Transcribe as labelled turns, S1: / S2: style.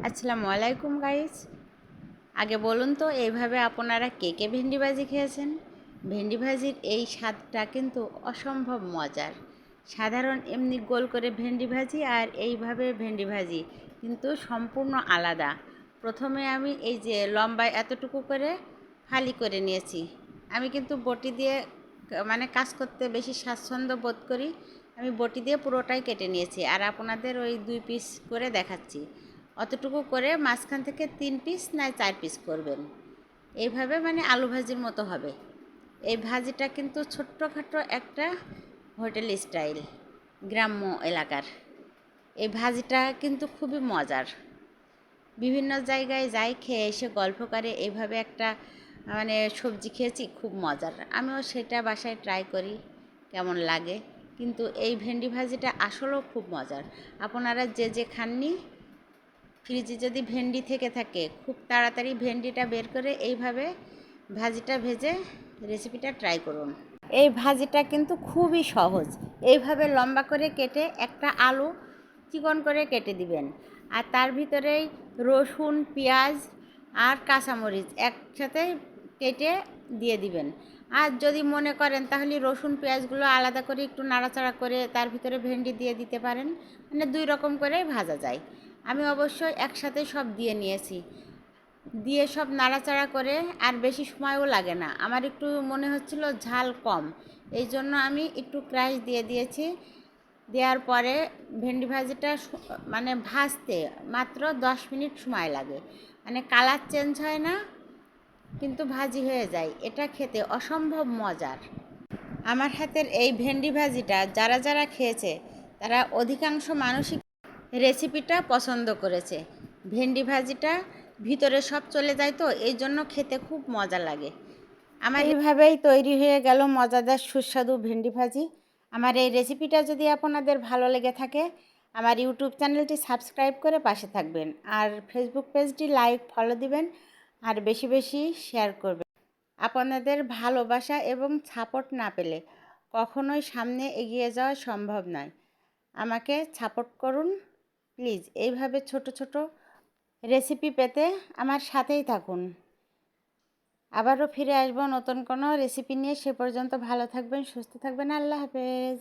S1: আসসালামু আলাইকুম গাইস। আগে বলুন তো এইভাবে আপনারা কে কে ভেন্ডি ভাজি খেয়েছেন? ভেন্ডি ভাজির এই স্বাদটা কিন্তু অসম্ভব মজার। সাধারণ এমনি গোল করে ভেন্ডি ভাজি আর এইভাবে ভেন্ডি ভাজি কিন্তু সম্পূর্ণ আলাদা। প্রথমে আমি এই যে লম্বা এতটুকু করে ফালি করে নিয়েছি। আমি কিন্তু বটি দিয়ে কাজ করতে বেশি স্বাচ্ছন্দ্য বোধ করি। আমি বটি দিয়ে পুরোটাই কেটে নিয়েছি আর আপনাদের ওই 2 পিস করে দেখাচ্ছি। অতটুকু করে মাঝখান থেকে 3 পিস না 4 পিস করবেন। এইভাবে আলু ভাজির মতো হবে। এই ভাজিটা কিন্তু ছোট্টখাটো একটা হোটেল স্টাইল, গ্রাম্য এলাকার। এই ভাজিটা কিন্তু খুবই মজার। বিভিন্ন জায়গায় যাই খেয়ে এসে গল্প করে এইভাবে একটা সবজি খেয়েছি, খুব মজার। আমিও সেটা বাসায় ট্রাই করি কেমন লাগে। কিন্তু এই ভেন্ডি ভাজিটা আসলেও খুব মজার। আপনারা যে যে খাননি, ফ্রিজে যদি ভেন্ডি থেকে থাকে খুব তাড়াতাড়ি ভেন্ডিটা বের করে এইভাবে ভাজিটা ভেজে রেসিপিটা ট্রাই করুন। এই ভাজিটা কিন্তু খুবই সহজ। এইভাবে লম্বা করে কেটে একটা আলু চিকন করে কেটে দিবেন আর তার ভিতরেই রসুন, পেঁয়াজ আর কাঁচামরিচ একসাথে কেটে দিয়ে দিবেন। আর যদি মনে করেন তাহলে রসুন পেঁয়াজগুলো আলাদা করে একটু নাড়াচাড়া করে তার ভিতরে ভেন্ডি দিয়ে দিতে পারেন। 2 রকম করেই ভাজা যায়। আমি অবশ্যই একসাথে সব দিয়ে নিয়েছি। দিয়ে সব নাড়াচাড়া করে, আর বেশি সময়ও লাগে না। আমার একটু মনে হচ্ছিল ঝাল কম, এই জন্য আমি একটু ক্রাশ দিয়ে দিয়েছি। দেওয়ার পরে ভেন্ডি ভাজিটা ভাজতে মাত্র 10 মিনিট সময় লাগে। কালার চেঞ্জ হয় না, কিন্তু ভাজি হয়ে যায়। এটা খেতে অসম্ভব মজার। আমার হাতের এই ভেন্ডি ভাজিটা যারা যারা খেয়েছে তারা অধিকাংশ মানুষই রেসিপিটা পছন্দ করেছে। ভেন্ডি ভাজিটা ভিতরে সব চলে যায়, তো এই জন্য খেতে খুব মজা লাগে। আমার এইভাবেই তৈরি হয়ে গেল মজাদার সুস্বাদু ভেন্ডি ভাজি। আমার এই রেসিপিটা যদি আপনাদের ভালো লেগে থাকে, আমার ইউটিউব চ্যানেলটি সাবস্ক্রাইব করে পাশে থাকবেন, আর ফেসবুক পেজটি লাইক ফলো দিবেন, আর বেশি বেশি শেয়ার করবেন। আপনাদের ভালোবাসা এবং সাপোর্ট না পেলে কখনোই সামনে এগিয়ে যাওয়া সম্ভব নয়। আমাকে সাপোর্ট করুন প্লিজ। এইভাবে ছোট ছোট রেসিপি পেতে আমার সাথেই থাকুন। আবারও ফিরে আসবো নতুন কোনো রেসিপি নিয়ে। সে পর্যন্ত ভালো থাকবেন, সুস্থ থাকবেন। আল্লাহ হাফেজ।